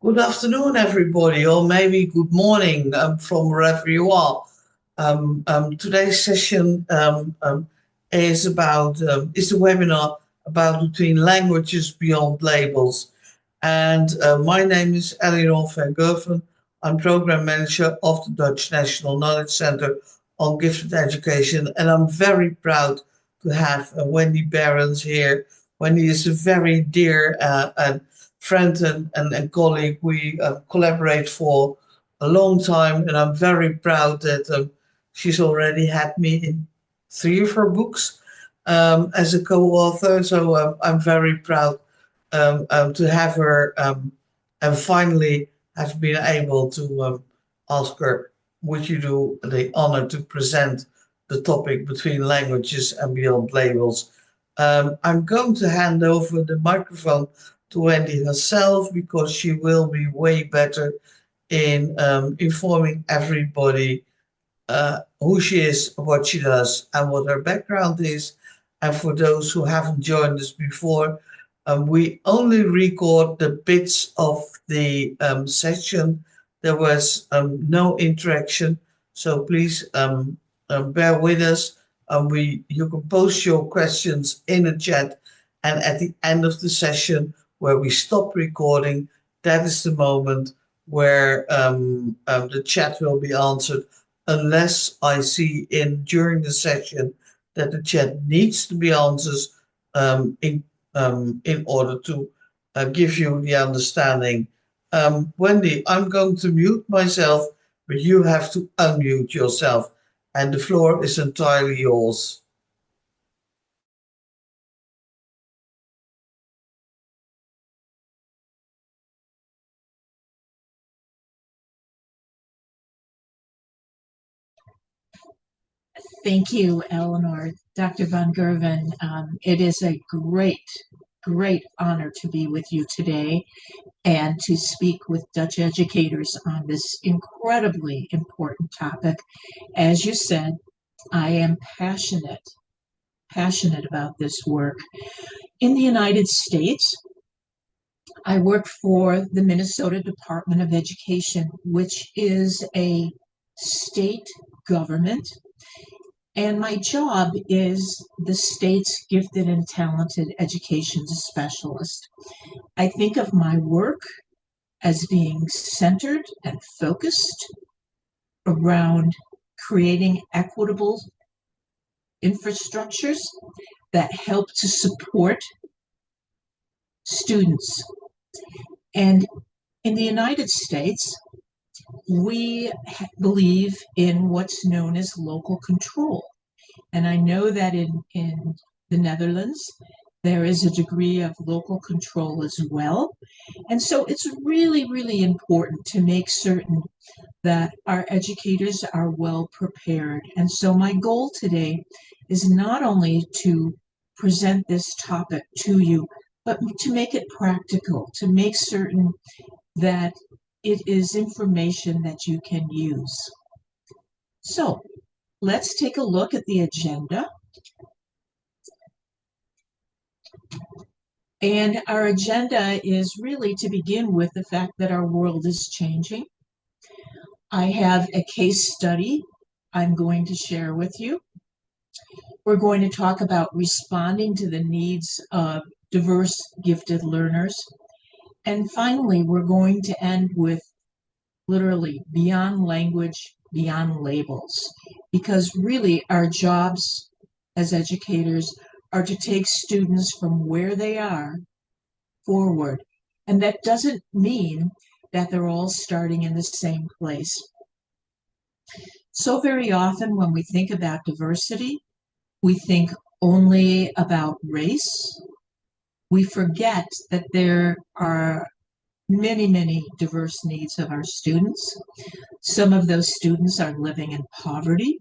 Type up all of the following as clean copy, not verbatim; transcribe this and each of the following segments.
Good afternoon, everybody, or maybe good morning from wherever you are. Today's session is a webinar about between languages beyond labels. And my name is Eleanor van Gerven. I'm program manager of the Dutch National Knowledge Center on Gifted Education, and I'm very proud to have Wendy Behrens here. Wendy is a very dear and friend and colleague. We collaborate for a long time, and I'm very proud that she's already had me in 3 of her books as a co-author. So I'm very proud to have her and finally have been able to ask her, would you do the honor to present the topic between languages and beyond labels? I'm going to hand over the microphone to Wendy herself because she will be way better in informing everybody who she is, what she does, and what her background is. And for those who haven't joined us before, we only record the bits of the session. There was no interaction, so please bear with us. You can post your questions in the chat, and at the end of the session, where we stop recording, that is the moment where the chat will be answered, unless I see during the session that the chat needs to be answered in order to give you the understanding. Wendy, I'm going to mute myself, but you have to unmute yourself, and the floor is entirely yours. Thank you, Eleanor. Dr. van Gerven, it is a great honor to be with you today and to speak with Dutch educators on this incredibly important topic. As you said, I am passionate about this work. In the United States, I work for the Minnesota Department of Education, which is a state government. And my job is the state's gifted and talented education specialist. I think of my work as being centered and focused around creating equitable infrastructures that help to support students. And in the United States, we believe in what's known as local control. And I know that in the Netherlands, there is a degree of local control as well. And so it's really important to make certain that our educators are well prepared. And so my goal today is not only to present this topic to you, but to make it practical, to make certain that it is information that you can use. So let's take a look at the agenda. And our agenda is really to begin with the fact that our world is changing. I have a case study I'm going to share with you. We're going to talk about responding to the needs of diverse gifted learners. And finally, we're going to end with literally beyond language, beyond labels, because really our jobs as educators are to take students from where they are forward. And that doesn't mean that they're all starting in the same place. So very often when we think about diversity, we think only about race. We forget that there are many diverse needs of our students. Some of those students are living in poverty.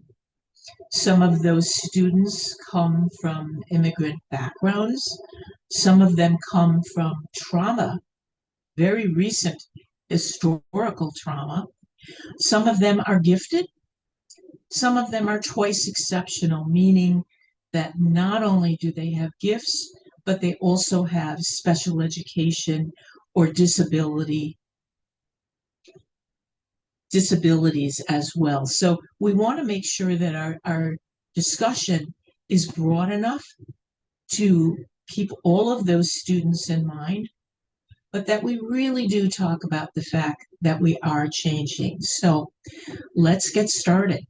Some of those students come from immigrant backgrounds. Some of them come from trauma, very recent historical trauma. Some of them are gifted. Some of them are twice exceptional, meaning that not only do they have gifts, but they also have special education or disability disabilities as well. So we want to make sure that our discussion is broad enough to keep all of those students in mind, but that we really do talk about the fact that we are changing. So let's get started.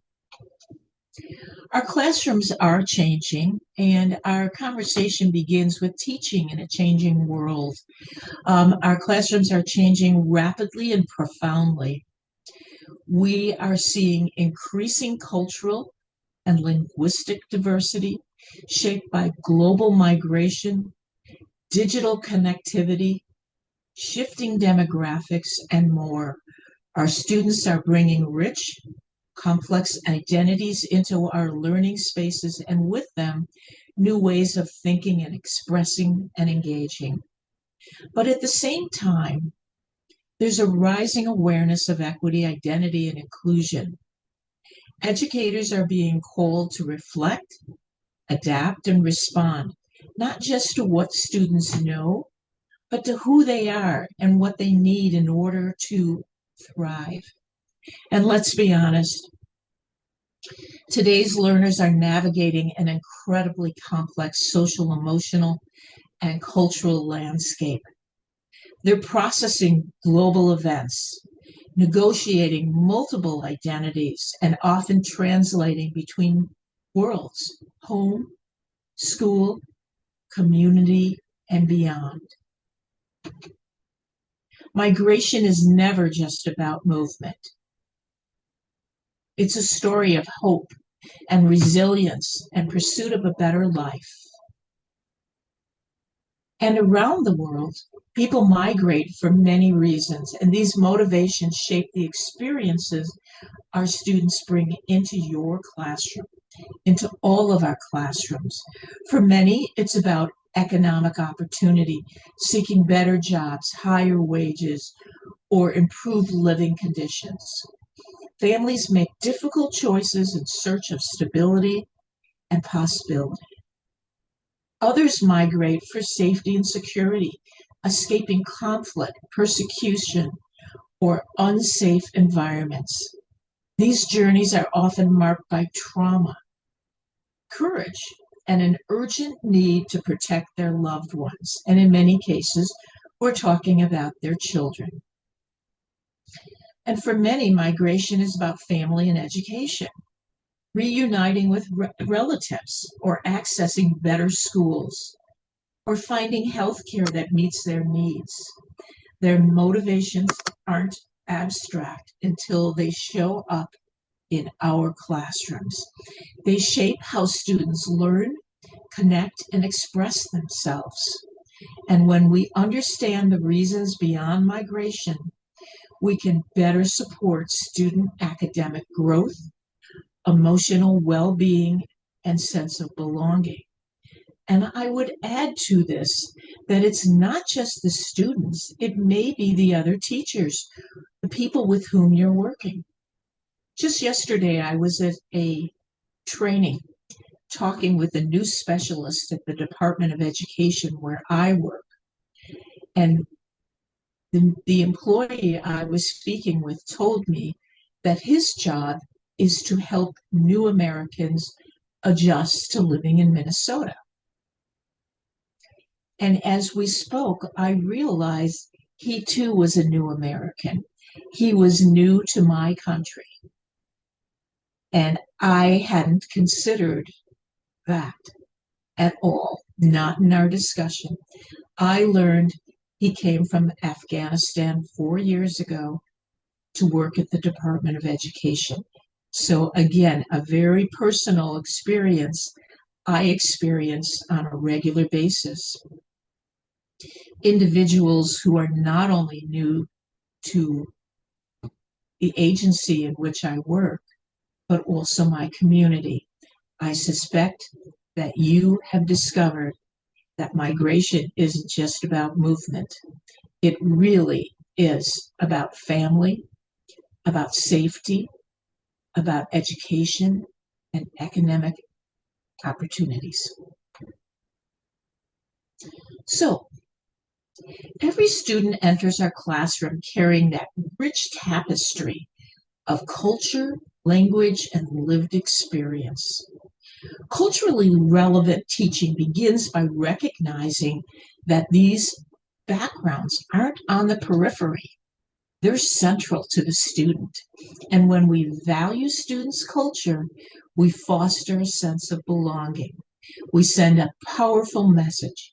Our classrooms are changing, and our conversation begins with teaching in a changing world. Our classrooms are changing rapidly and profoundly. We are seeing increasing cultural and linguistic diversity shaped by global migration, digital connectivity, shifting demographics, and more. Our students are bringing rich, complex identities into our learning spaces, and with them, new ways of thinking and expressing and engaging. But at the same time, there's a rising awareness of equity, identity, and inclusion. Educators are being called to reflect, adapt, and respond, not just to what students know, but to who they are and what they need in order to thrive. And let's be honest, today's learners are navigating an incredibly complex social, emotional, and cultural landscape. They're processing global events, negotiating multiple identities, and often translating between worlds, home, school, community, and beyond. Migration is never just about movement. It's a story of hope and resilience and pursuit of a better life. And around the world, people migrate for many reasons, and these motivations shape the experiences our students bring into your classroom, into all of our classrooms. For many, it's about economic opportunity, seeking better jobs, higher wages, or improved living conditions. Families make difficult choices in search of stability and possibility. Others migrate for safety and security, escaping conflict, persecution, or unsafe environments. These journeys are often marked by trauma, courage, and an urgent need to protect their loved ones. And in many cases, we're talking about their children. And for many, migration is about family and education, reuniting with relatives, or accessing better schools, or finding health care that meets their needs. Their motivations aren't abstract until they show up in our classrooms. They shape how students learn, connect, and express themselves. And when we understand the reasons beyond migration, we can better support student academic growth, emotional well-being, and sense of belonging. And I would add to this that it's not just the students, it may be the other teachers, the people with whom you're working. Just yesterday, I was at a training talking with a new specialist at the Department of Education where I work. And the employee I was speaking with told me that his job is to help new Americans adjust to living in Minnesota. And as we spoke, I realized he too was a new American. He was new to my country. And I hadn't considered that at all, not in our discussion. I learned he came from Afghanistan 4 years ago to work at the Department of Education. So again, a very personal experience I experience on a regular basis. Individuals who are not only new to the agency in which I work, but also my community. I suspect that you have discovered that migration isn't just about movement. It really is about family, about safety, about education, and economic opportunities. So, every student enters our classroom carrying that rich tapestry of culture, language, and lived experience. Culturally relevant teaching begins by recognizing that these backgrounds aren't on the periphery. They're central to the student. And when we value students' culture, we foster a sense of belonging. We send a powerful message.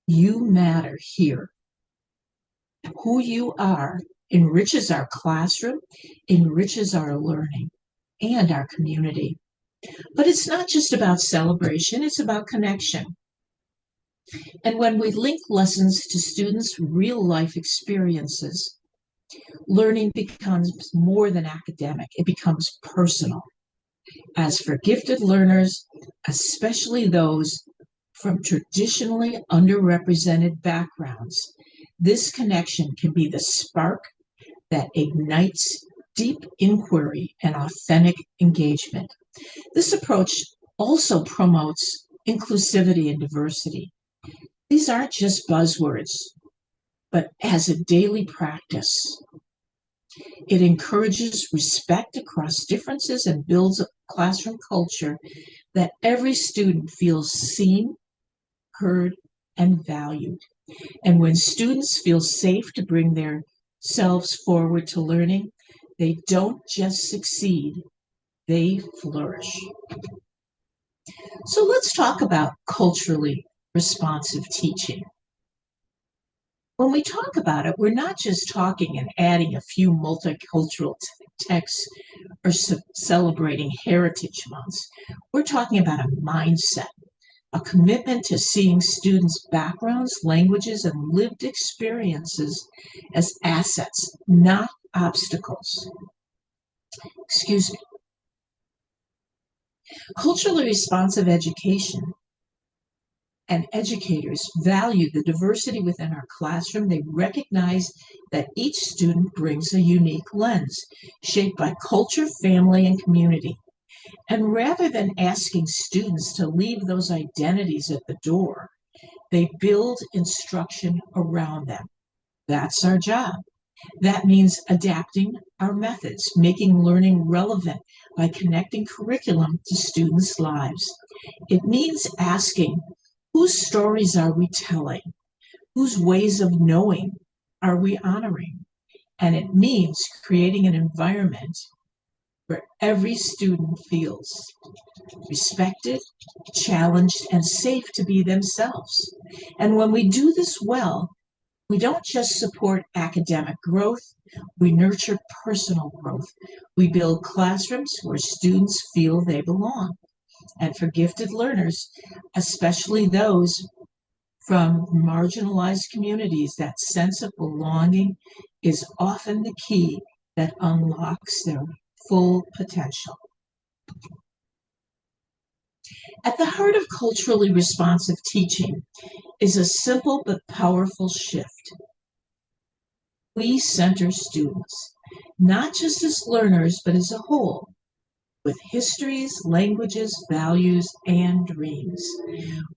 You matter here. Who you are enriches our classroom, enriches our learning, and our community. But it's not just about celebration, it's about connection. And when we link lessons to students' real life experiences, learning becomes more than academic, it becomes personal. As for gifted learners, especially those from traditionally underrepresented backgrounds, this connection can be the spark that ignites deep inquiry and authentic engagement. This approach also promotes inclusivity and diversity. These aren't just buzzwords, but as a daily practice. It encourages respect across differences and builds a classroom culture that every student feels seen, heard, and valued. And when students feel safe to bring their selves forward to learning, they don't just succeed, they flourish. So let's talk about culturally responsive teaching. When we talk about it, we're not just talking and adding a few multicultural texts or celebrating heritage months. We're talking about a mindset, a commitment to seeing students' backgrounds, languages, and lived experiences as assets, not obstacles. Excuse me. Culturally responsive education and educators value the diversity within our classroom. They recognize that each student brings a unique lens shaped by culture, family, and community. And rather than asking students to leave those identities at the door, they build instruction around them. That's our job. That means adapting our methods, making learning relevant by connecting curriculum to students' lives. It means asking, whose stories are we telling? Whose ways of knowing are we honoring? And it means creating an environment where every student feels respected, challenged, and safe to be themselves. And when we do this well, we don't just support academic growth, we nurture personal growth. We build classrooms where students feel they belong. And for gifted learners, especially those from marginalized communities, that sense of belonging is often the key that unlocks their full potential. At the heart of culturally responsive teaching is a simple but powerful shift. We center students, not just as learners, but as a whole, with histories, languages, values, and dreams.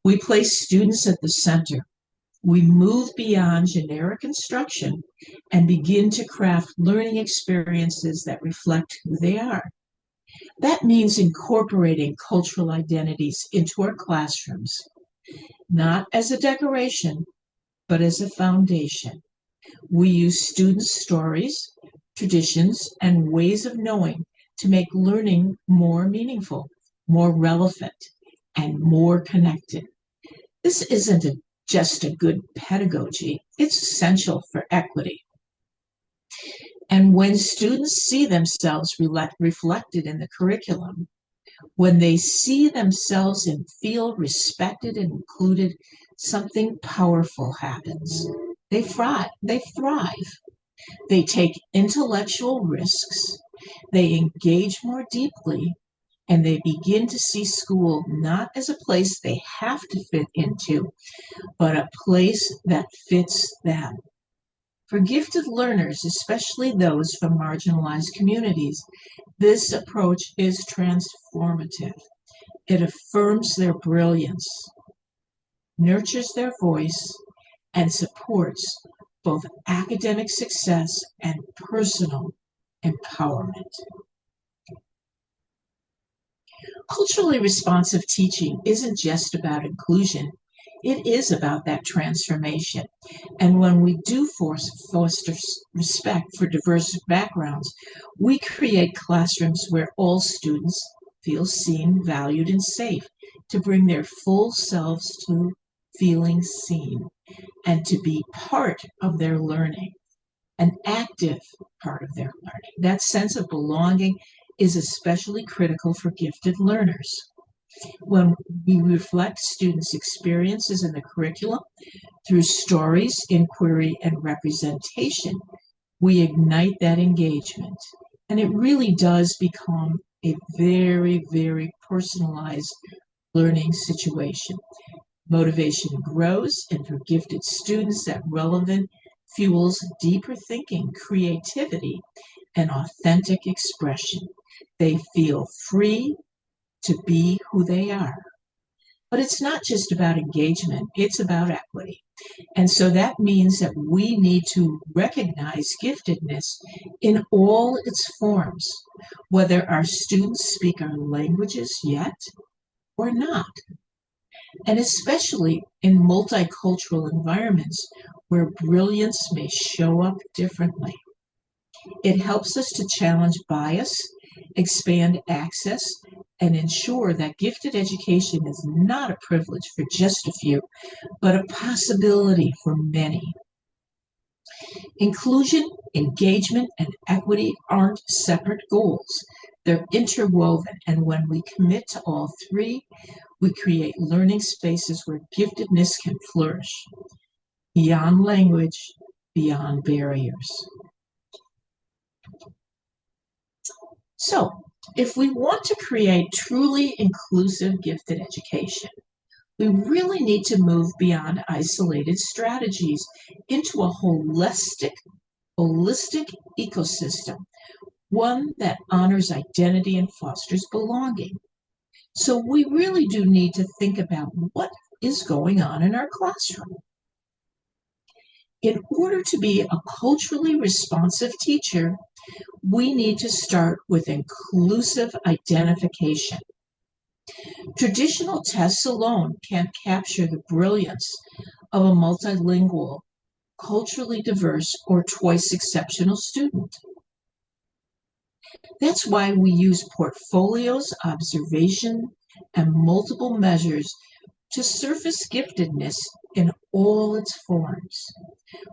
We place students at the center. We move beyond generic instruction and begin to craft learning experiences that reflect who they are. That means incorporating cultural identities into our classrooms, not as a decoration, but as a foundation. We use students' stories, traditions, and ways of knowing to make learning more meaningful, more relevant, and more connected. This isn't just a good pedagogy, it's essential for equity. And when students see themselves reflected in the curriculum, when they see themselves and feel respected and included, something powerful happens. They thrive. They take intellectual risks, they engage more deeply, and they begin to see school not as a place they have to fit into, but a place that fits them. For gifted learners, especially those from marginalized communities, this approach is transformative. It affirms their brilliance, nurtures their voice, and supports both academic success and personal empowerment. Culturally responsive teaching isn't just about inclusion, it is about that transformation. And when we do foster respect for diverse backgrounds, we create classrooms where all students feel seen, valued, and safe to bring their full selves to feeling seen and to be part of their learning, an active part of their learning. That sense of belonging is especially critical for gifted learners. When we reflect students' experiences in the curriculum through stories, inquiry, and representation, we ignite that engagement. And it really does become a very, very personalized learning situation. Motivation grows, and for gifted students, that relevant fuels deeper thinking, creativity, and authentic expression. They feel free to be who they are. But it's not just about engagement, it's about equity. And so that means that we need to recognize giftedness in all its forms, whether our students speak our languages yet or not. And especially in multicultural environments where brilliance may show up differently. It helps us to challenge bias, expand access, and ensure that gifted education is not a privilege for just a few, but a possibility for many. Inclusion, engagement, and equity aren't separate goals. They're interwoven, and when we commit to all three, we create learning spaces where giftedness can flourish, beyond language, beyond barriers. So, if we want to create truly inclusive gifted education, we really need to move beyond isolated strategies into a holistic ecosystem, one that honors identity and fosters belonging. So we really do need to think about what is going on in our classroom. In order to be a culturally responsive teacher, we need to start with inclusive identification. Traditional tests alone can't capture the brilliance of a multilingual, culturally diverse, or twice exceptional student. That's why we use portfolios, observation, and multiple measures to surface giftedness in all its forms.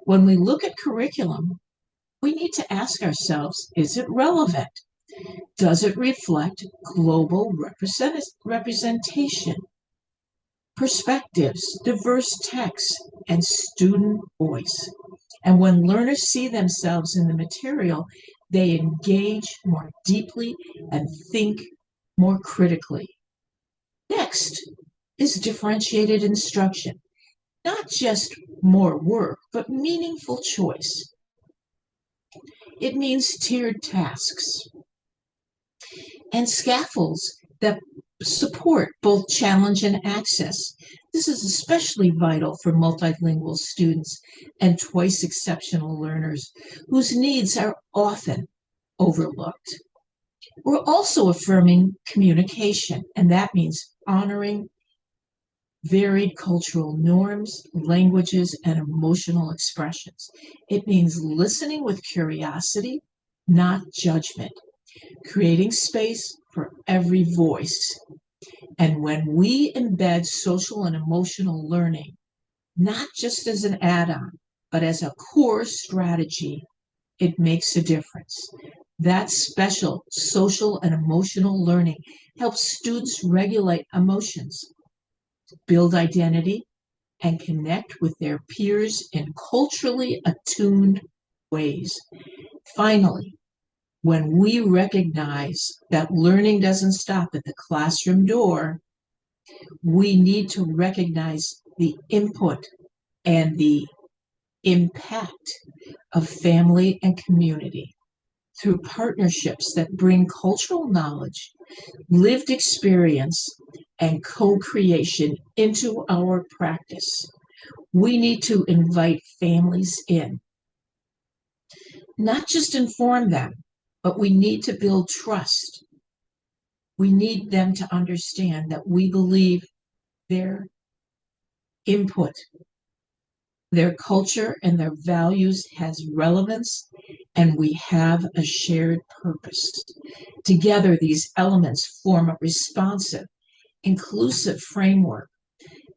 When we look at curriculum, we need to ask ourselves, is it relevant? Does it reflect global representation, perspectives, diverse texts, and student voice? And when learners see themselves in the material, they engage more deeply and think more critically. Next is differentiated instruction. Not just more work, but meaningful choice. It means tiered tasks and scaffolds that support both challenge and access. This is especially vital for multilingual students and twice exceptional learners whose needs are often overlooked. We're also affirming communication, and that means honoring varied cultural norms, languages, and emotional expressions. It means listening with curiosity, not judgment, creating space for every voice. And when we embed social and emotional learning, not just as an add-on, but as a core strategy, it makes a difference. That special social and emotional learning helps students regulate emotions, build identity, and connect with their peers in culturally attuned ways. Finally, when we recognize that learning doesn't stop at the classroom door, we need to recognize the input and the impact of family and community through partnerships that bring cultural knowledge, lived experience, and co-creation into our practice. We need to invite families in, not just inform them, but we need to build trust. We need them to understand that we believe their input, their culture, and their values has relevance, and we have a shared purpose. Together, these elements form a responsive, inclusive framework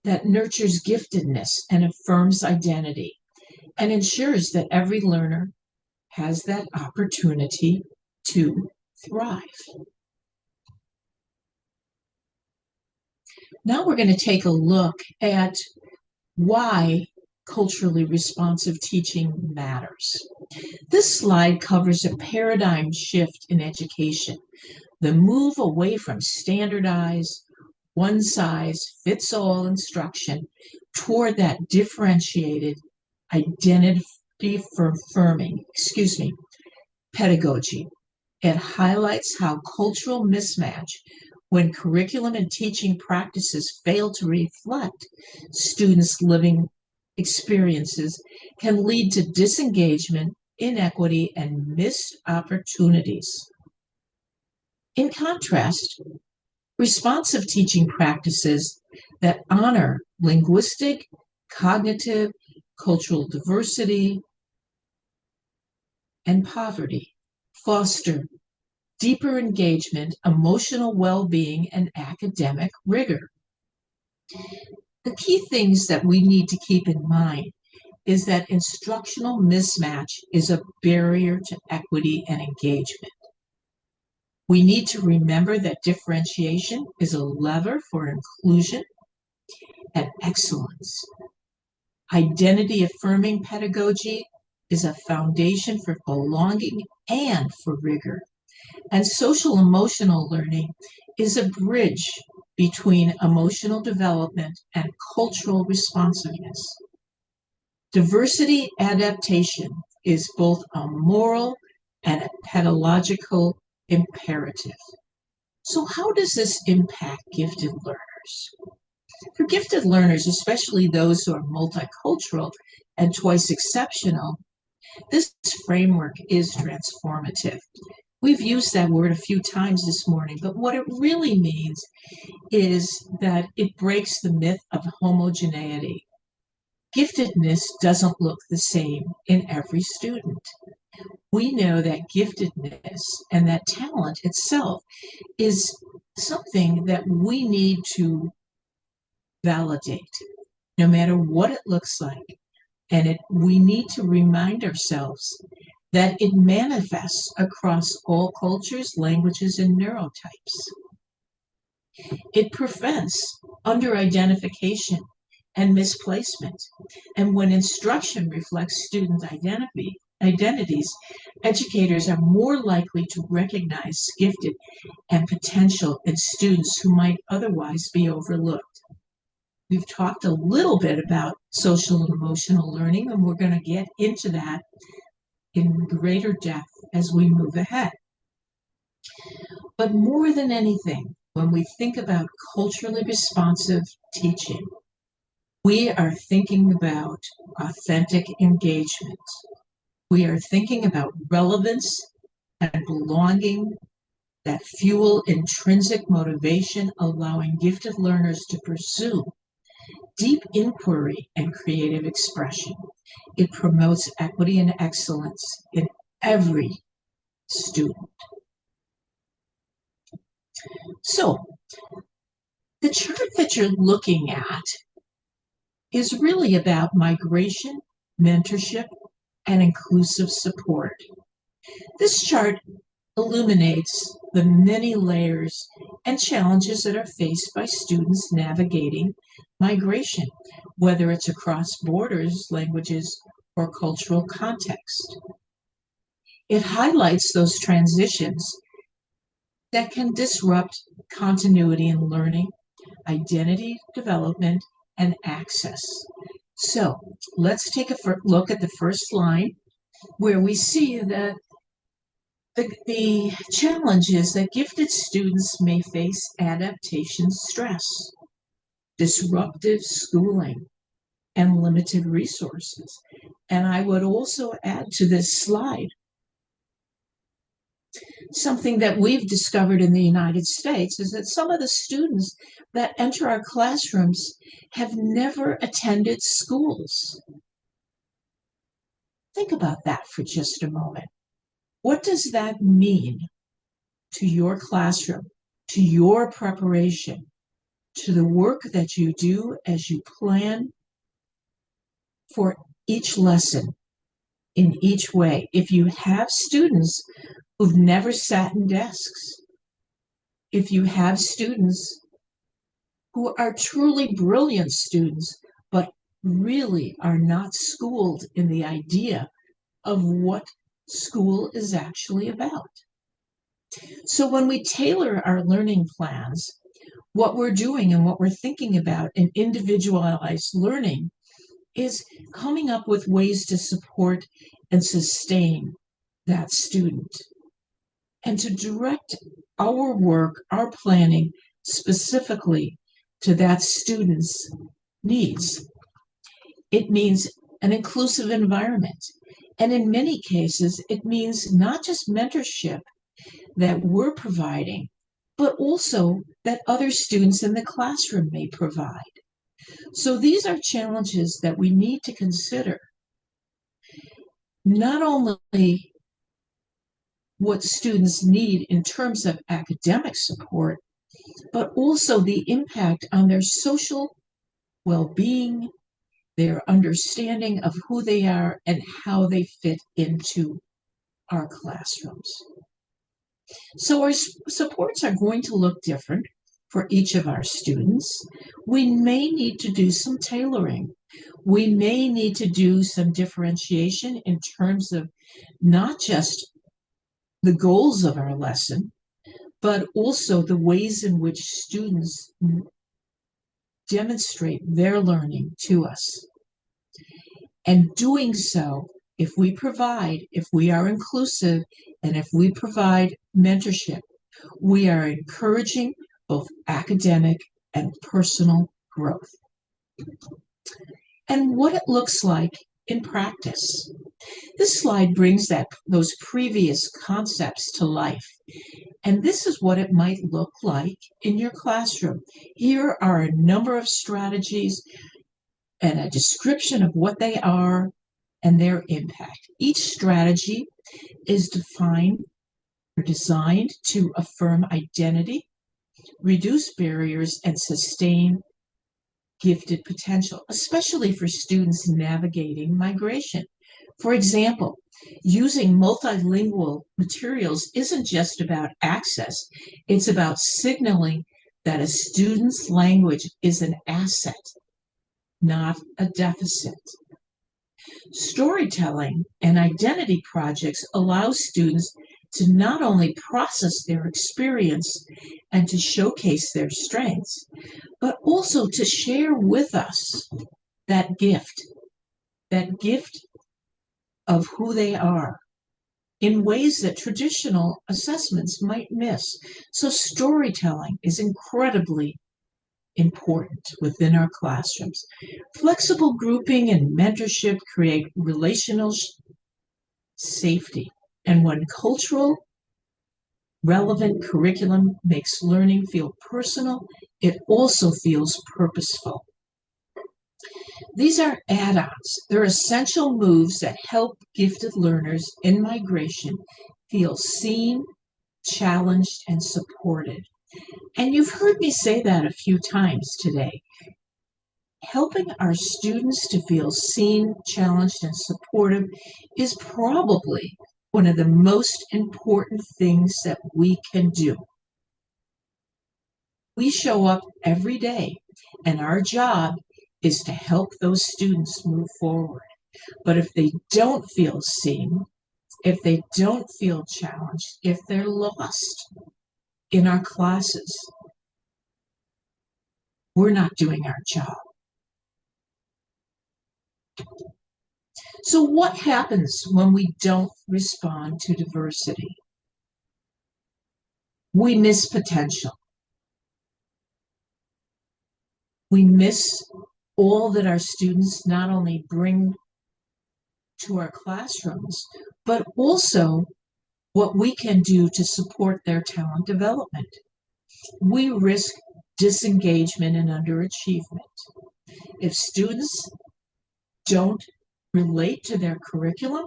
that nurtures giftedness and affirms identity and ensures that every learner has that opportunity to thrive. Now we're going to take a look at why culturally responsive teaching matters. This slide covers a paradigm shift in education, the move away from standardized, one-size-fits-all instruction toward that differentiated, identity-affirming, pedagogy. It highlights how cultural mismatch, when curriculum and teaching practices fail to reflect students' living experiences, can lead to disengagement, inequity, and missed opportunities. In contrast, responsive teaching practices that honor linguistic, cognitive, cultural diversity, and poverty foster deeper engagement, emotional well-being, and academic rigor. The key things that we need to keep in mind is that instructional mismatch is a barrier to equity and engagement. We need to remember that differentiation is a lever for inclusion and excellence. Identity-affirming pedagogy is a foundation for belonging and for rigor. And social-emotional learning is a bridge between emotional development and cultural responsiveness. Diversity adaptation is both a moral and a pedagogical imperative. So how does this impact gifted learners? For gifted learners, especially those who are multicultural and twice exceptional, this framework is transformative. We've used that word a few times this morning, but what it really means is that it breaks the myth of homogeneity. Giftedness doesn't look the same in every student. We know that giftedness and that talent itself is something that we need to validate, no matter what it looks like. And we need to remind ourselves that it manifests across all cultures, languages, and neurotypes. It prevents under-identification and misplacement. And when instruction reflects student identities, educators are more likely to recognize gifted and potential in students who might otherwise be overlooked. We've talked a little bit about social and emotional learning, and we're going to get into that in greater depth as we move ahead. But more than anything, when we think about culturally responsive teaching, we are thinking about authentic engagement. We are thinking about relevance and belonging that fuel intrinsic motivation, allowing gifted learners to pursue deep inquiry and creative expression. It promotes equity and excellence in every student. So, the chart that you're looking at is really about migration, mentorship, and inclusive support. This chart illuminates the many layers and challenges that are faced by students navigating migration, whether it's across borders, languages, or cultural context. It highlights those transitions that can disrupt continuity in learning, identity development, and access. So let's take a look at the first line, where we see that the challenge is that gifted students may face adaptation stress, disruptive schooling, and limited resources. And I would also add to this slide Something that we've discovered in the United States is that some of the students that enter our classrooms have never attended schools. Think about that for just a moment. What does that mean to your classroom, to your preparation, to the work that you do as you plan for each lesson in each way? If you have students who've never sat in desks, if you have students who are truly brilliant students, but really are not schooled in the idea of what school is actually about. So when we tailor our learning plans, what we're doing and what we're thinking about in individualized learning is coming up with ways to support and sustain that student and to direct our work, our planning specifically to that student's needs. It means an inclusive environment. And in many cases, it means not just mentorship that we're providing, but also that other students in the classroom may provide. So these are challenges that we need to consider. Not only what students need in terms of academic support, but also the impact on their social well-being, their understanding of who they are and how they fit into our classrooms. So our supports are going to look different for each of our students. We may need to do some tailoring. We may need to do some differentiation in terms of not just the goals of our lesson, but also the ways in which students demonstrate their learning to us. And doing so, if we are inclusive, and if we provide mentorship, we are encouraging both academic and personal growth. And what it looks like in practice. This slide brings those previous concepts to life. And this is what it might look like in your classroom. Here are a number of strategies and a description of what they are and their impact. Each strategy is defined or designed to affirm identity, reduce barriers, and sustain gifted potential, especially for students navigating migration. For example, using multilingual materials isn't just about access, it's about signaling that a student's language is an asset, not a deficit. Storytelling and identity projects allow students to not only process their experience and to showcase their strengths, but also to share with us that gift of who they are in ways that traditional assessments might miss. So storytelling is incredibly important within our classrooms. Flexible grouping and mentorship create relational safety. And when cultural relevant curriculum makes learning feel personal, it also feels purposeful. These are add-ons. They're essential moves that help gifted learners in migration feel seen, challenged, and supported. And you've heard me say that a few times today. Helping our students to feel seen, challenged, and supportive is probably one of the most important things that we can do. We show up every day, and our job is to help those students move forward. But if they don't feel seen, if they don't feel challenged, if they're lost in our classes, we're not doing our job. So what happens when we don't respond to diversity? We miss potential. We miss all that our students not only bring to our classrooms, but also what we can do to support their talent development. We risk disengagement and underachievement. If students don't relate to their curriculum,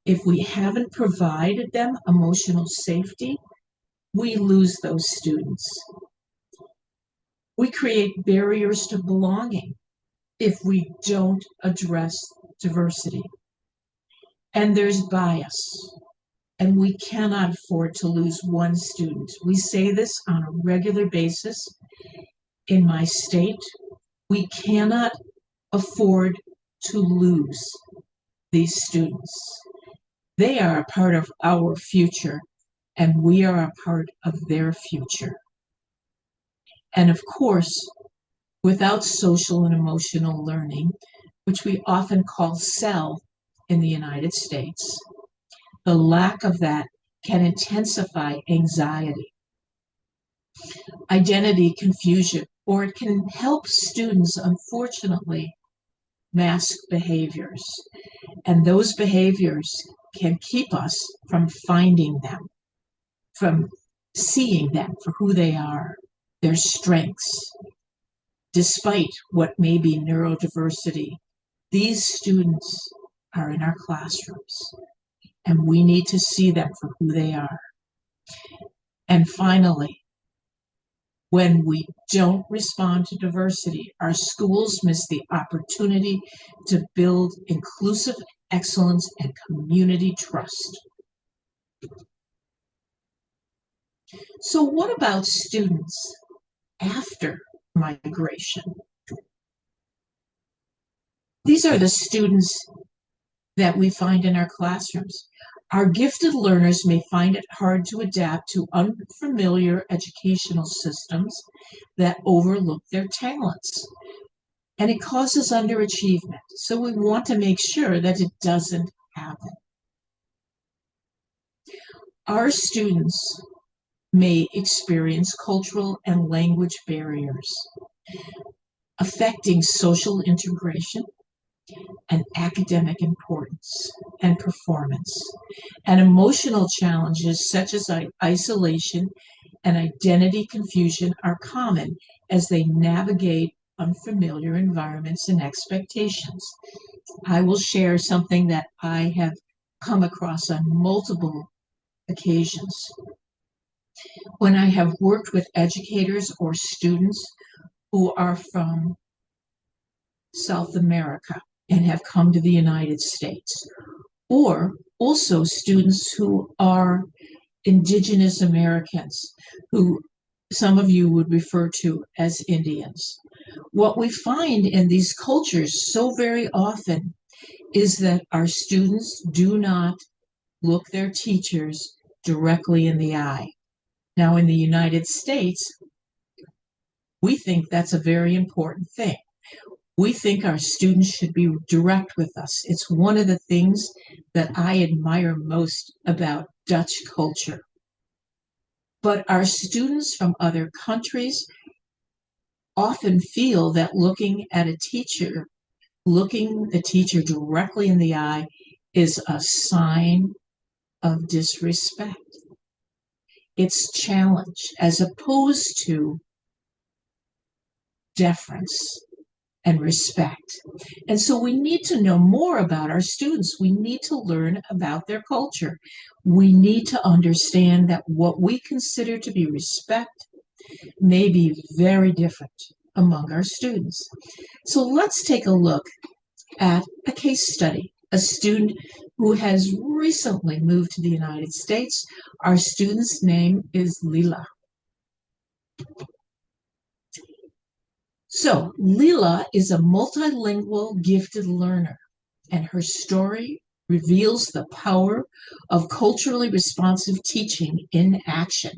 if we haven't provided them emotional safety, we lose those students. We create barriers to belonging if we don't address diversity. And there's bias, and we cannot afford to lose one student. We say this on a regular basis in my state. We cannot afford to lose these students. They are a part of our future, and we are a part of their future. And of course, without social and emotional learning, which we often call SEL in the United States, the lack of that can intensify anxiety, identity confusion, or it can help students, unfortunately, mask behaviors. And those behaviors can keep us from finding them, from seeing them for who they are, their strengths. Despite what may be neurodiversity, these students are in our classrooms, and we need to see them for who they are. And finally, when we don't respond to diversity, our schools miss the opportunity to build inclusive excellence and community trust. So what about students after migration? These are the students that we find in our classrooms. Our gifted learners may find it hard to adapt to unfamiliar educational systems that overlook their talents, and it causes underachievement. So we want to make sure that it doesn't happen. Our students may experience cultural and language barriers, affecting social integration and academic importance and performance. And emotional challenges such as isolation and identity confusion are common as they navigate unfamiliar environments and expectations. I will share something that I have come across on multiple occasions. When I have worked with educators or students who are from South America and have come to the United States, or also students who are Indigenous Americans, who some of you would refer to as Indians. What we find in these cultures so very often is that our students do not look their teachers directly in the eye. Now, in the United States, we think that's a very important thing. We think our students should be direct with us. It's one of the things that I admire most about Dutch culture. But our students from other countries often feel that looking the teacher directly in the eye is a sign of disrespect. It's challenge as opposed to deference and respect. And so we need to know more about our students. We need to learn about their culture. We need to understand that what we consider to be respect may be very different among our students. So let's take a look at a case study. A student who has recently moved to the United States. Our student's name is Lila. So Lila is a multilingual gifted learner, and her story reveals the power of culturally responsive teaching in action.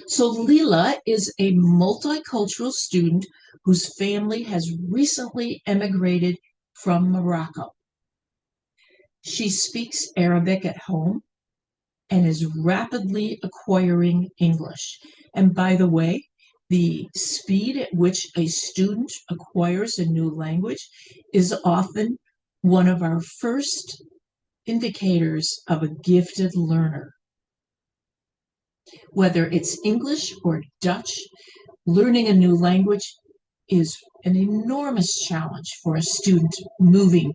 So Lila is a multicultural student whose family has recently emigrated from Morocco. She speaks Arabic at home and is rapidly acquiring English. And by the way, the speed at which a student acquires a new language is often one of our first indicators of a gifted learner. Whether it's English or Dutch, learning a new language is an enormous challenge for a student moving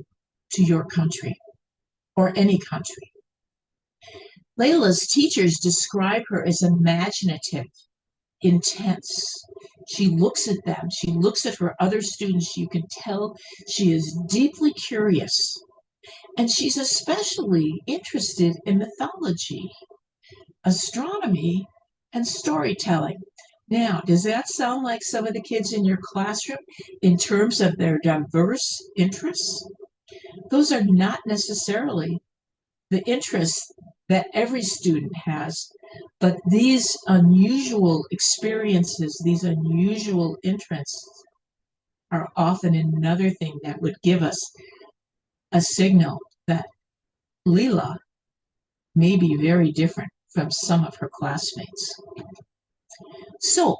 to your country or any country. Layla's teachers describe her as imaginative, intense. She looks at them. She looks at her other students. You can tell she is deeply curious. And she's especially interested in mythology, astronomy, and storytelling. Now, does that sound like some of the kids in your classroom in terms of their diverse interests? Those are not necessarily the interests that every student has, but these unusual experiences, these unusual interests are often another thing that would give us a signal that Leela may be very different from some of her classmates. So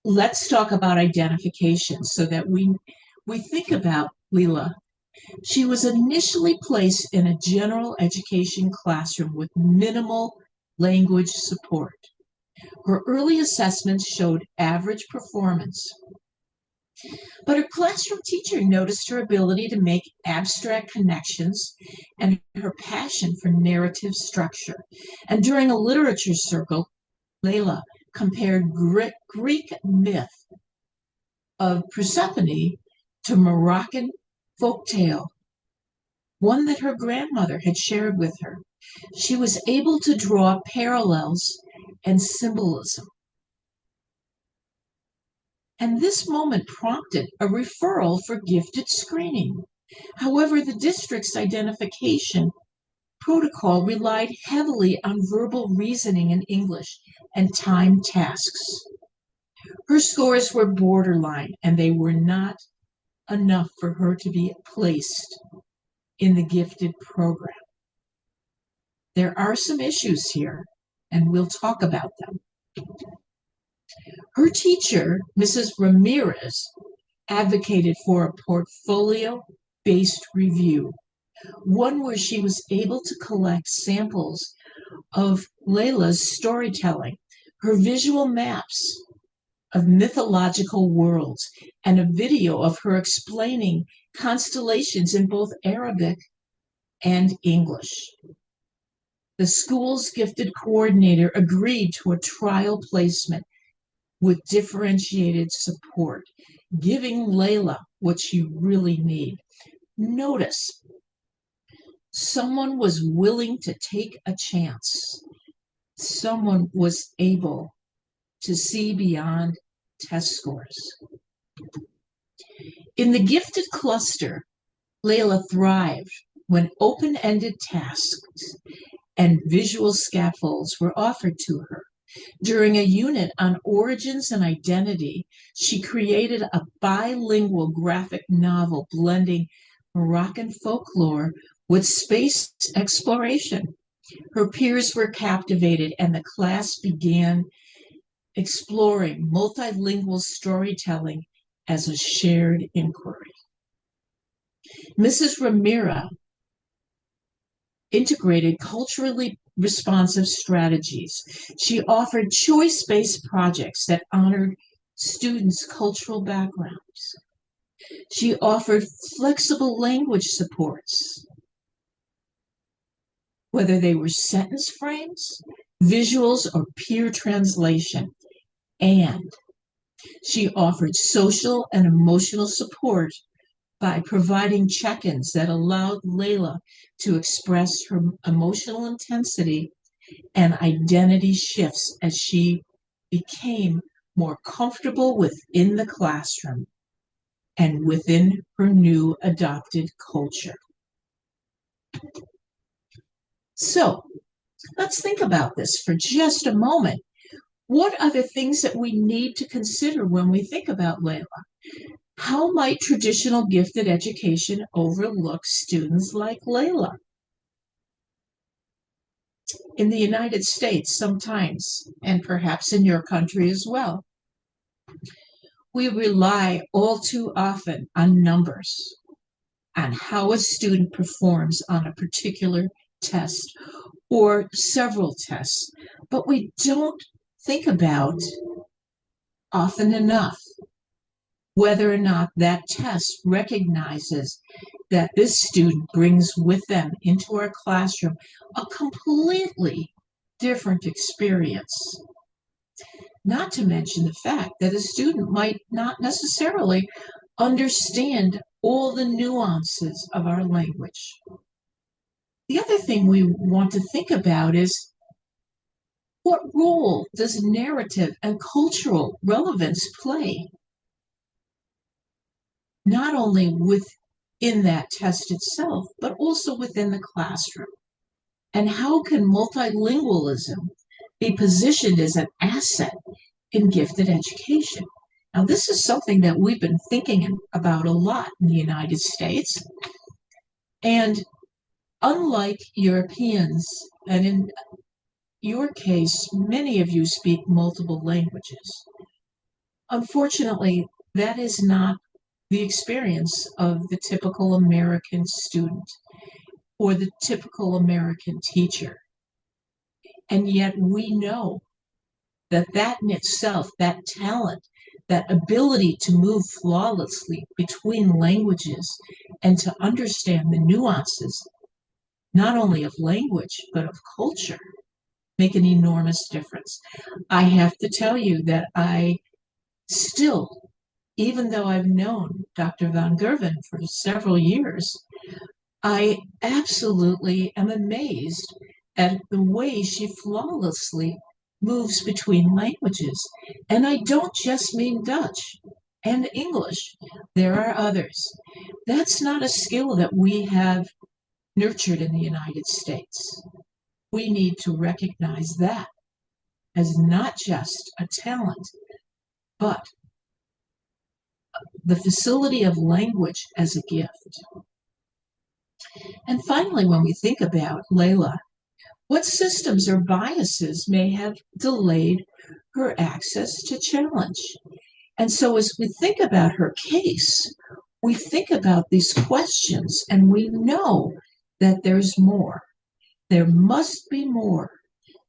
let's talk about identification so that we think about Leela. She was initially placed in a general education classroom with minimal language support. Her early assessments showed average performance, but her classroom teacher noticed her ability to make abstract connections and her passion for narrative structure. And during a literature circle, Layla compared Greek myth of Persephone to Moroccan folktale, one that her grandmother had shared with her. She was able to draw parallels and symbolism. And this moment prompted a referral for gifted screening. However, the district's identification protocol relied heavily on verbal reasoning in English and timed tasks. Her scores were borderline, and they were not enough for her to be placed in the gifted program. There are some issues here, and we'll talk about them. Her teacher, Mrs. Ramirez, advocated for a portfolio-based review, one where she was able to collect samples of Layla's storytelling, her visual maps of mythological worlds, and a video of her explaining constellations in both Arabic and English. The school's gifted coordinator agreed to a trial placement with differentiated support, giving Layla what she really needs. Notice, someone was willing to take a chance. Someone was able to see beyond test scores. In the gifted cluster, Layla thrived when open-ended tasks and visual scaffolds were offered to her. During a unit on origins and identity, she created a bilingual graphic novel blending Moroccan folklore with space exploration. Her peers were captivated, and the class began exploring multilingual storytelling as a shared inquiry. Mrs. Ramirez integrated culturally responsive strategies. She offered choice-based projects that honored students' cultural backgrounds. She offered flexible language supports, whether they were sentence frames, visuals, or peer translation. And she offered social and emotional support by providing check-ins that allowed Layla to express her emotional intensity and identity shifts as she became more comfortable within the classroom and within her new adopted culture. So let's think about this for just a moment. What are the things that we need to consider when we think about Layla? How might traditional gifted education overlook students like Layla? In the United States, sometimes, and perhaps in your country as well, we rely all too often on numbers, on how a student performs on a particular test or several tests, but we don't think about often enough whether or not that test recognizes that this student brings with them into our classroom a completely different experience. Not to mention the fact that a student might not necessarily understand all the nuances of our language. The other thing we want to think about is what role does narrative and cultural relevance play? Not only within that test itself, but also within the classroom. And how can multilingualism be positioned as an asset in gifted education? Now, this is something that we've been thinking about a lot in the United States. And unlike Europeans, and in your case, many of you speak multiple languages. Unfortunately, that is not the experience of the typical American student or the typical American teacher. And yet we know that in itself, that talent, that ability to move flawlessly between languages and to understand the nuances, not only of language, but of culture, make an enormous difference. I have to tell you that I still, even though I've known Dr. Van Gerven for several years, I absolutely am amazed at the way she flawlessly moves between languages. And I don't just mean Dutch and English. There are others. That's not a skill that we have nurtured in the United States. We need to recognize that as not just a talent, but the facility of language as a gift. And finally, when we think about Layla, what systems or biases may have delayed her access to challenge? And so as we think about her case, we think about these questions and we know that there's more. There must be more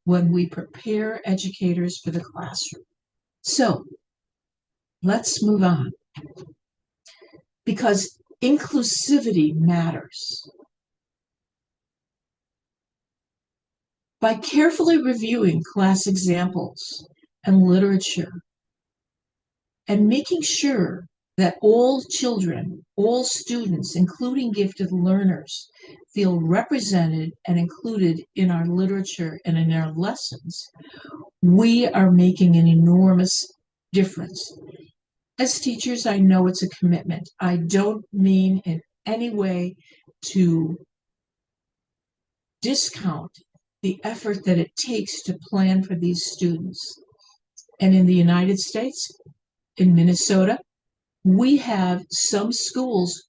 when we prepare educators for the classroom. So let's move on, because inclusivity matters. By carefully reviewing class examples and literature and making sure that all children, all students, including gifted learners, feel represented and included in our literature and in our lessons, we are making an enormous difference. As teachers, I know it's a commitment. I don't mean in any way to discount the effort that it takes to plan for these students. And in the United States, in Minnesota, we have some schools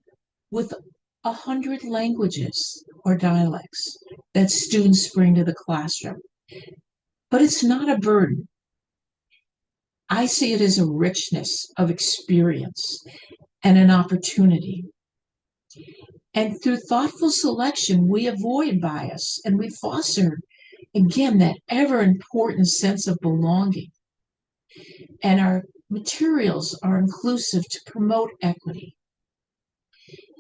with 100 languages or dialects that students bring to the classroom. But it's not a burden. I see it as a richness of experience and an opportunity. And through thoughtful selection, we avoid bias and we foster, again, that ever important sense of belonging. And our materials are inclusive to promote equity,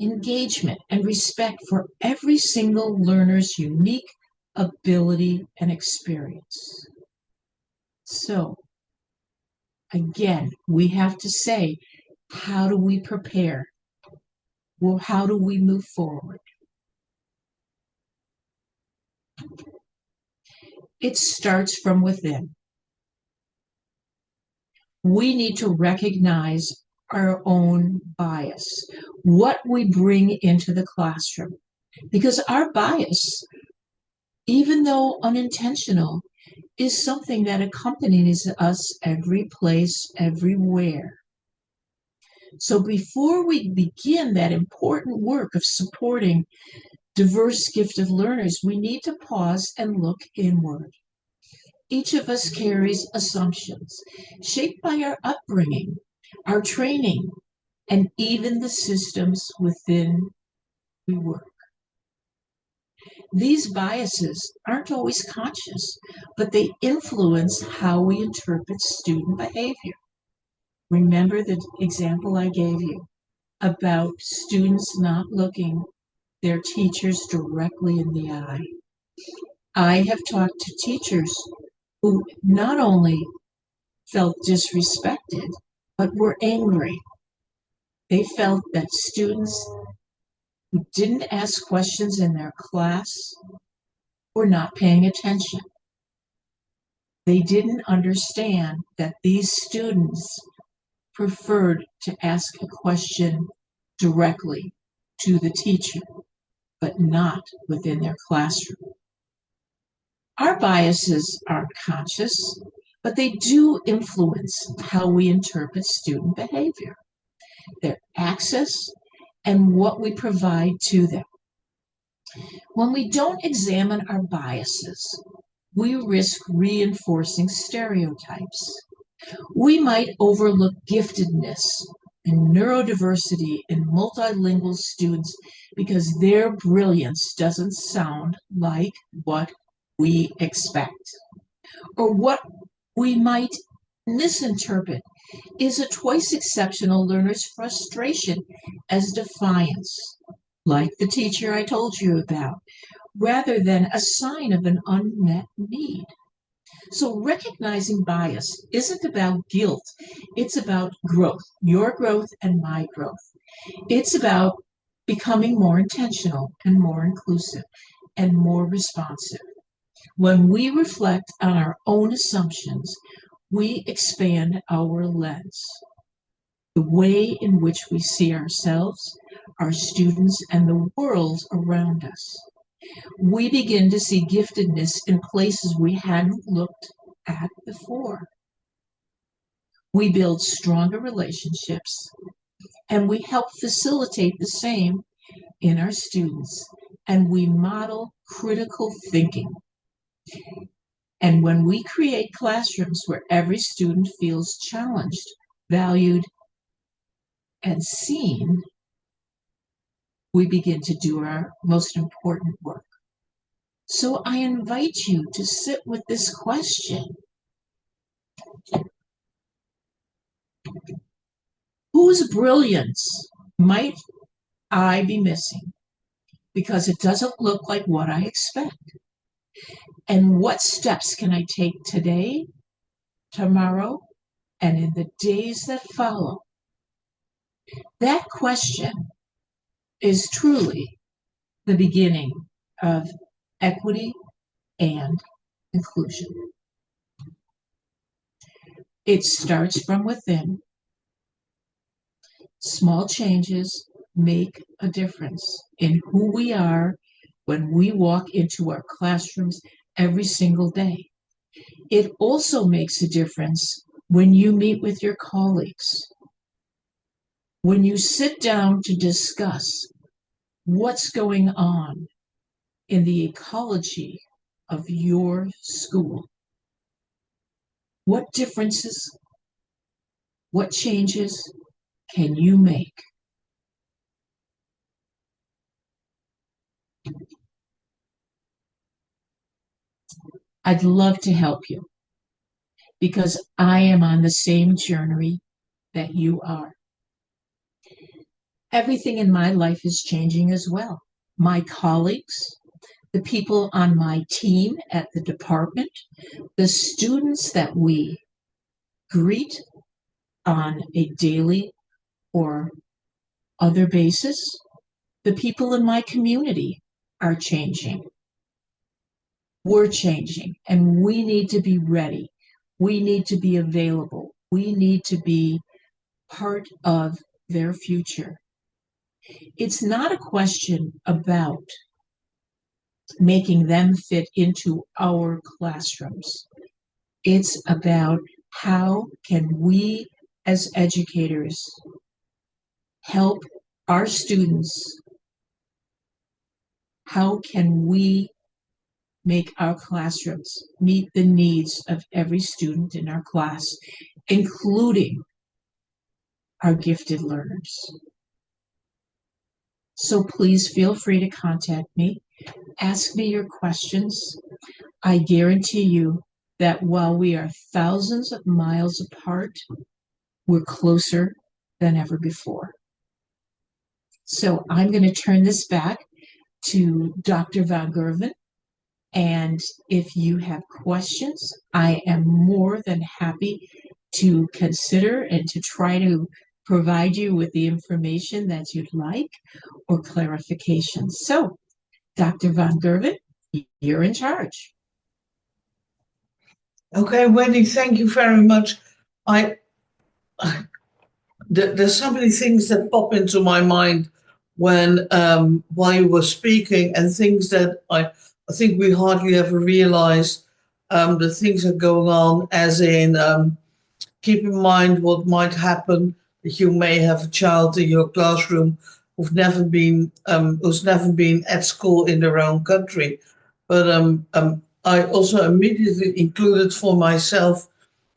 engagement, and respect for every single learner's unique ability and experience. So, again, we have to say, how do we prepare? Well, how do we move forward? It starts from within. We need to recognize our own bias, what we bring into the classroom. Because our bias, even though unintentional, is something that accompanies us every place, everywhere. So before we begin that important work of supporting diverse gifted learners, we need to pause and look inward. Each of us carries assumptions shaped by our upbringing, our training, and even the systems within we work. These biases aren't always conscious, but they influence how we interpret student behavior. Remember the example I gave you about students not looking their teachers directly in the eye. I have talked to teachers who not only felt disrespected, but were angry. They felt that students who didn't ask questions in their class were not paying attention. They didn't understand that these students preferred to ask a question directly to the teacher, but not within their classroom. Our biases are conscious, but they do influence how we interpret student behavior, their access, and what we provide to them. When we don't examine our biases, we risk reinforcing stereotypes. We might overlook giftedness and neurodiversity in multilingual students because their brilliance doesn't sound like what we expect. Or what we might misinterpret is a twice exceptional learner's frustration as defiance, like the teacher I told you about, rather than a sign of an unmet need. So recognizing bias isn't about guilt, it's about growth, your growth and my growth. It's about becoming more intentional and more inclusive and more responsive. When we reflect on our own assumptions, we expand our lens, the way in which we see ourselves, our students, and the world around us. We begin to see giftedness in places we hadn't looked at before. We build stronger relationships, and we help facilitate the same in our students, and we model critical thinking. And when we create classrooms where every student feels challenged, valued, and seen, we begin to do our most important work. So I invite you to sit with this question. Whose brilliance might I be missing because it doesn't look like what I expect? And what steps can I take today, tomorrow, and in the days that follow? That question is truly the beginning of equity and inclusion. It starts from within. Small changes make a difference in who we are when we walk into our classrooms every single day. It also makes a difference when you meet with your colleagues, when you sit down to discuss what's going on in the ecology of your school. What differences, what changes can you make? I'd love to help you because I am on the same journey that you are. Everything in my life is changing as well. My colleagues, the people on my team at the department, the students that we greet on a daily or other basis, the people in my community are changing. We're changing, and we need to be ready. We need to be available. We need to be part of their future. It's not a question about making them fit into our classrooms. It's about how can we as educators help our students? How can we make our classrooms meet the needs of every student in our class, including our gifted learners? So please feel free to contact me. Ask me your questions. I guarantee you that while we are thousands of miles apart, we're closer than ever before. So I'm going to turn this back to Dr. Van Gerven. And if you have questions, I am more than happy to consider and to try to provide you with the information that you'd like or clarification. So, Dr. Van Gerven, you're in charge. Okay, Wendy, thank you very much. There's so many things that pop into my mind when while you were speaking, and things that I think we hardly ever realize the things are going on, as in keep in mind what might happen, that you may have a child in your classroom who's never been at school in their own country. But I also immediately included for myself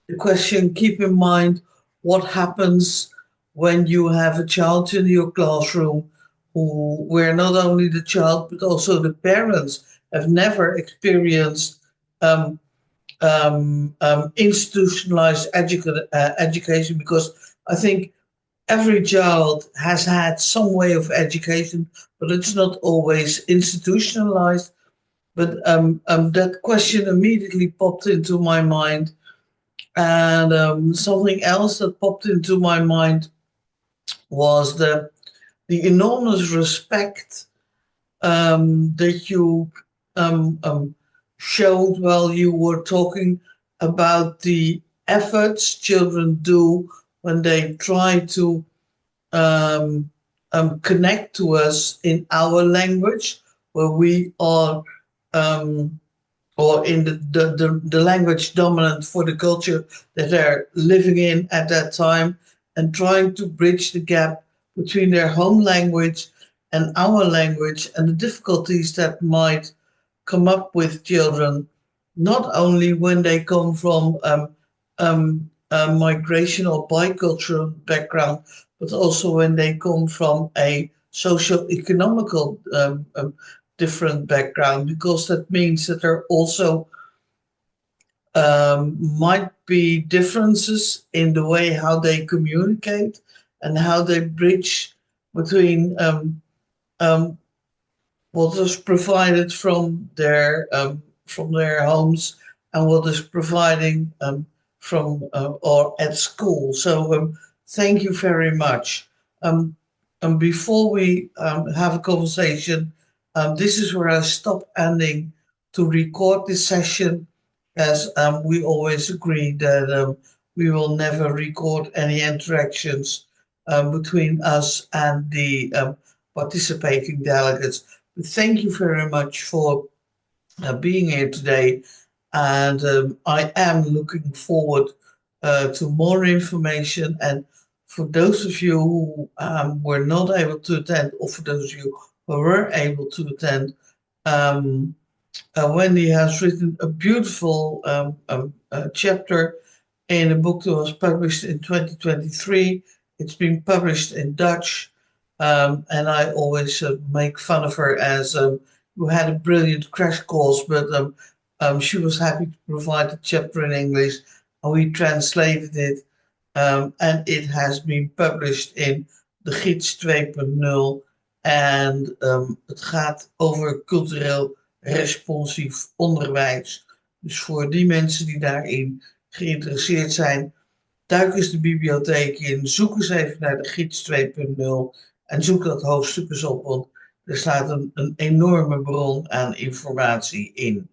the question, keep in mind what happens when you have a child in your classroom where not only the child but also the parents have never experienced institutionalized education, because I think every child has had some way of education, but it's not always institutionalized. But that question immediately popped into my mind. And something else that popped into my mind was the enormous respect that you showed while you were talking about the efforts children do when they try to connect to us in our language, where we are, or in the language dominant for the culture that they're living in at that time, and trying to bridge the gap between their home language and our language, and the difficulties that might come up with children, not only when they come from a migration or bicultural background, but also when they come from a socio-economical different background, because that means that there also might be differences in the way how they communicate and how they bridge between what is provided from their homes and what is providing from or at school. So thank you very much. And before we have a conversation, this is where I stop ending to record this session, as we always agree that we will never record any interactions between us and the participating delegates. But thank you very much for being here today, and I am looking forward to more information. And for those of you who were not able to attend, or for those of you who were able to attend, Wendy has written a beautiful chapter in a book that was published in 2023. It's been published in Dutch, and I always make fun of her as who had a brilliant crash course, but she was happy to provide the chapter in English, and we translated it, and it has been published in de Gids 2.0, en het gaat over cultureel responsief onderwijs. Dus voor die mensen die daarin geïnteresseerd zijn, duik eens de bibliotheek in, zoek eens even naar de Gids 2.0 en zoek dat hoofdstuk eens op, want er staat een enorme bron aan informatie in.